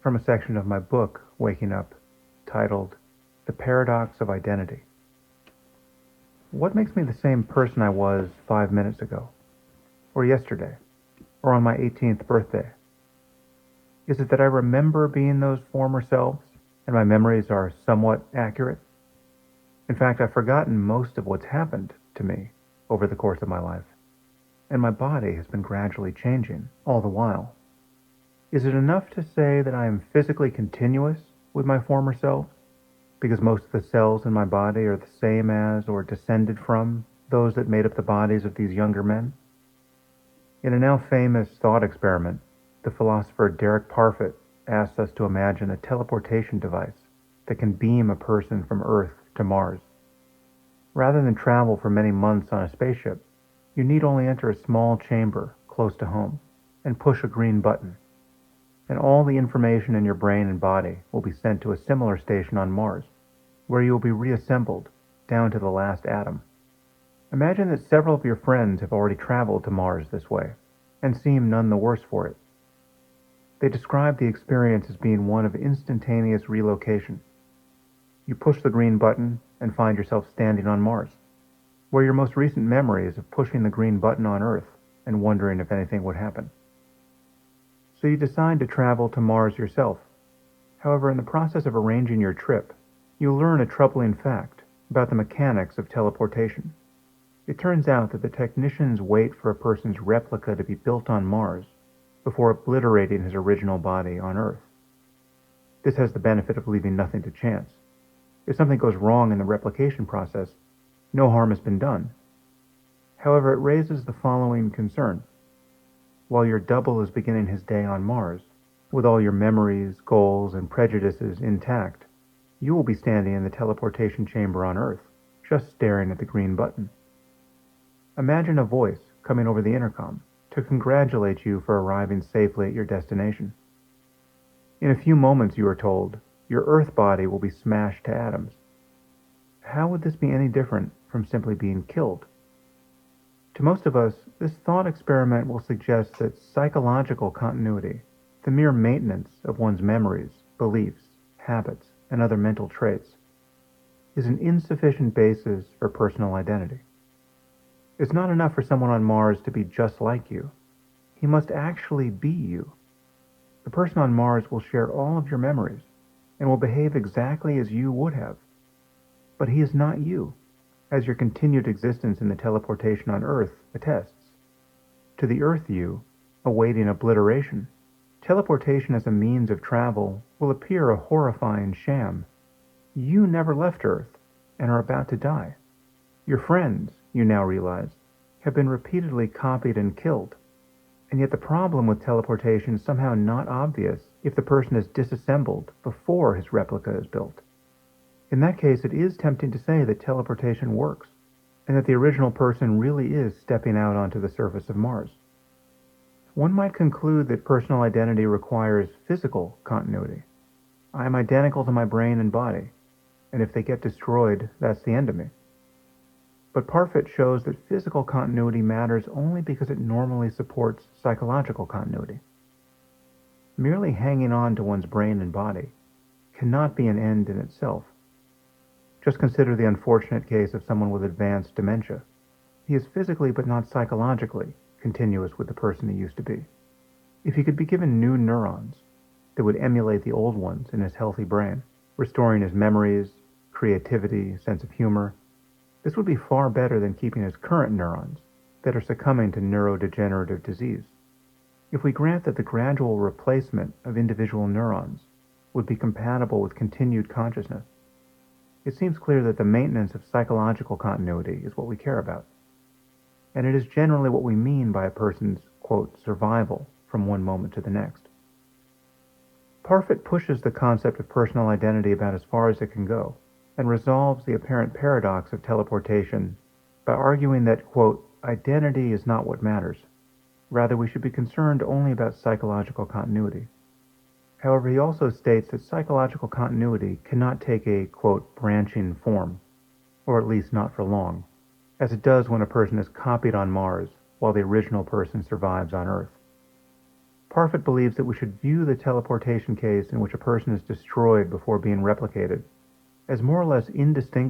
from a section of my book, Waking Up, titled The Paradox of Identity. What makes me the same person I was 5 minutes ago, or yesterday, or on my 18th birthday? Is it that I remember being those former selves, and my memories are somewhat accurate? In fact, I've forgotten most of what's happened to me over the course of my life, and my body has been gradually changing all the while. Is it enough to say that I am physically continuous with my former selves, because most of the cells in my body are the same as or descended from those that made up the bodies of these younger men? In a now famous thought experiment, the philosopher Derek Parfit asks us to imagine a teleportation device that can beam a person from Earth to Mars. Rather than travel for many months on a spaceship, you need only enter a small chamber close to home and push a green button, and all the information in your brain and body will be sent to a similar station on Mars, where you will be reassembled down to the last atom. Imagine that several of your friends have already traveled to Mars this way, and seem none the worse for it. They describe the experience as being one of instantaneous relocation. You push the green button and find yourself standing on Mars, where your most recent memories of pushing the green button on Earth and wondering if anything would happen. So you decide to travel to Mars yourself. However, in the process of arranging your trip, you learn a troubling fact about the mechanics of teleportation. It turns out that the technicians wait for a person's replica to be built on Mars before obliterating his original body on Earth. This has the benefit of leaving nothing to chance. If something goes wrong in the replication process, no harm has been done. However, it raises the following concern. While your double is beginning his day on Mars, with all your memories, goals, and prejudices intact, you will be standing in the teleportation chamber on Earth, just staring at the green button. Imagine a voice coming over the intercom to congratulate you for arriving safely at your destination. In a few moments, you are told, your Earth body will be smashed to atoms. How would this be any different from simply being killed? To most of us, this thought experiment will suggest that psychological continuity, the mere maintenance of one's memories, beliefs, habits, and other mental traits, is an insufficient basis for personal identity. It's not enough for someone on Mars to be just like you. He must actually be you. The person on Mars will share all of your memories and will behave exactly as you would have. But he is not you, as your continued existence in the teleportation on Earth attests. To the Earth you, awaiting obliteration, teleportation as a means of travel will appear a horrifying sham. You never left Earth and are about to die. Your friends, you now realize, have been repeatedly copied and killed. And yet the problem with teleportation is somehow not obvious if the person is disassembled before his replica is built. In that case, it is tempting to say that teleportation works, and that the original person really is stepping out onto the surface of Mars. One might conclude that personal identity requires physical continuity. I am identical to my brain and body, and if they get destroyed, that's the end of me. But Parfit shows that physical continuity matters only because it normally supports psychological continuity. Merely hanging on to one's brain and body cannot be an end in itself. Just consider the unfortunate case of someone with advanced dementia. He is physically but not psychologically continuous with the person he used to be. If he could be given new neurons that would emulate the old ones in his healthy brain, restoring his memories, creativity, sense of humor, this would be far better than keeping his current neurons that are succumbing to neurodegenerative disease. If we grant that the gradual replacement of individual neurons would be compatible with continued consciousness, it seems clear that the maintenance of psychological continuity is what we care about. And it is generally what we mean by a person's, quote, survival from one moment to the next. Parfit pushes the concept of personal identity about as far as it can go, and resolves the apparent paradox of teleportation by arguing that, quote, identity is not what matters. Rather, we should be concerned only about psychological continuity. However, he also states that psychological continuity cannot take a, quote, branching form, or at least not for long, as it does when a person is copied on Mars while the original person survives on Earth. Parfit believes that we should view the teleportation case in which a person is destroyed before being replicated as more or less indistinguishable